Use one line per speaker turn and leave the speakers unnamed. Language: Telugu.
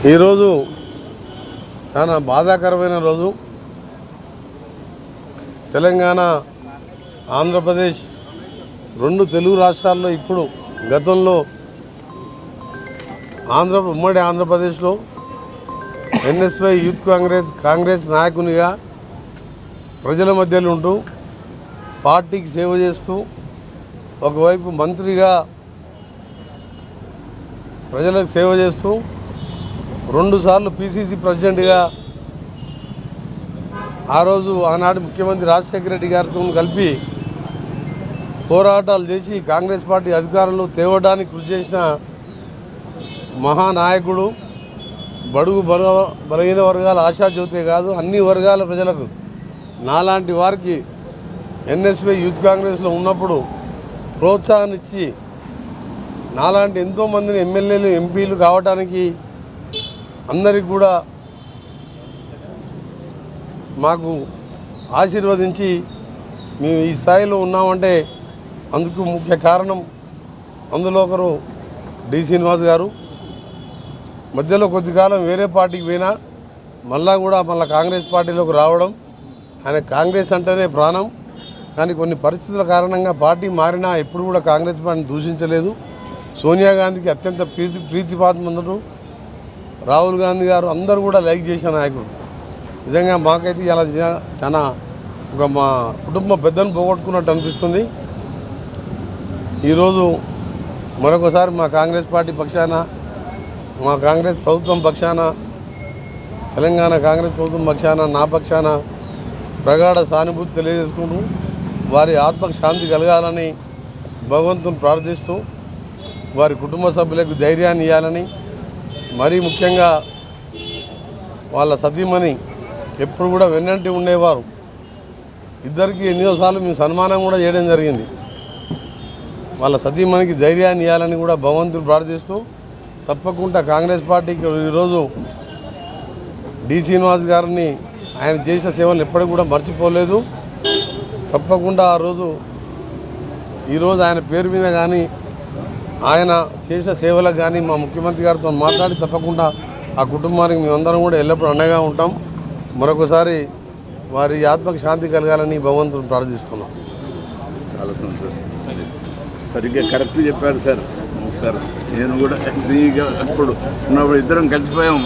ఈరోజు చాలా బాధాకరమైన రోజు. తెలంగాణ, ఆంధ్రప్రదేశ్ రెండు తెలుగు రాష్ట్రాల్లో ఇప్పుడు గతంలో ఉమ్మడి ఆంధ్రప్రదేశ్లో ఎన్ఎస్వై యూత్ కాంగ్రెస్ నాయకునిగా ప్రజల మధ్యలో ఉంటూ పార్టీకి సేవ చేస్తూ ఒకవైపు మంత్రిగా ప్రజలకు సేవ చేస్తూ 2 సార్లు పిసిసి ప్రెసిడెంట్గా ఆ రోజు ఆనాడు ముఖ్యమంత్రి రాజశేఖర రెడ్డి గారితో కలిపి పోరాటాలు చేసి కాంగ్రెస్ పార్టీ అధికారంలో తేవడానికి కృషి చేసిన మహానాయకుడు. బడుగు బలహీన వర్గాల ఆశాజ్యోతే కాదు, అన్ని వర్గాల ప్రజలకు నాలాంటి వారికి ఎన్ఎస్వై యూత్ కాంగ్రెస్లో ఉన్నప్పుడు ప్రోత్సాహాన్ని ఇచ్చి నాలాంటి ఎంతోమందిని ఎమ్మెల్యేలు ఎంపీలు కావడానికి అందరికి కూడా మాకు ఆశీర్వదించి మేము ఈ స్థాయిలో ఉన్నామంటే అందుకు ముఖ్య కారణం అందులో ఒకరు డి శ్రీనివాస్ గారు. మధ్యలో కొద్ది కాలం వేరే పార్టీకి పోయినా మళ్ళా కాంగ్రెస్ పార్టీలోకి రావడం. ఆయన కాంగ్రెస్ అంటేనే ప్రాణం. కానీ కొన్ని పరిస్థితుల కారణంగా పార్టీ మారినా ఎప్పుడు కూడా కాంగ్రెస్ పార్టీని దూషించలేదు. సోనియా గాంధీకి అత్యంత ప్రీతిపాత్రుడు, రాహుల్ గాంధీ గారు అందరూ కూడా లైక్ చేసిన నాయకుడు. నిజంగా మాకైతే ఇలా చాలా మా కుటుంబ పెద్దను పోగొట్టుకున్నట్టు అనిపిస్తుంది. ఈరోజు మరొకసారి మా కాంగ్రెస్ పార్టీ పక్షాన, మా కాంగ్రెస్ ప్రభుత్వం పక్షాన, తెలంగాణ కాంగ్రెస్ ప్రభుత్వం పక్షాన, నా పక్షాన ప్రగాఢ సానుభూతి తెలియజేసుకుంటూ వారి ఆత్మకు శాంతి కలగాలని భగవంతుని ప్రార్థిస్తూ వారి కుటుంబ సభ్యులకు ధైర్యాన్ని ఇవ్వాలని, మరీ ముఖ్యంగా వాళ్ళ సతీమణి ఎప్పుడు కూడా వెన్నంటి ఉండేవారు. ఇద్దరికి ఎన్నోసార్లు మేము సన్మానం కూడా చేయడం జరిగింది. వాళ్ళ సతీమణికి ధైర్యాన్ని ఇవ్వాలని కూడా భగవంతుని ప్రార్థిస్తూ తప్పకుండా కాంగ్రెస్ పార్టీకి ఈరోజు డి శ్రీనివాస్ గారిని ఆయన చేసిన సేవలు ఎప్పటికీ కూడా మర్చిపోలేదు. తప్పకుండా ఈరోజు ఆయన పేరు మీద కానీ ఆయన చేసిన సేవలకు కానీ మా ముఖ్యమంత్రి గారితో మాట్లాడి తప్పకుండా ఆ కుటుంబానికి మేమందరం కూడా ఎల్లప్పుడూ అండగా ఉంటాం. మరొకసారి వారి ఆత్మకు శాంతి కలగాలని భగవంతుని ప్రార్థిస్తున్నాం.
చాలా సంతోషం. సరిగ్గా కరెక్ట్ చెప్పారు సార్. నమస్కారం. నేను కూడా అప్పుడు ఉన్నప్పుడు ఇద్దరం కలిసిపోయాం.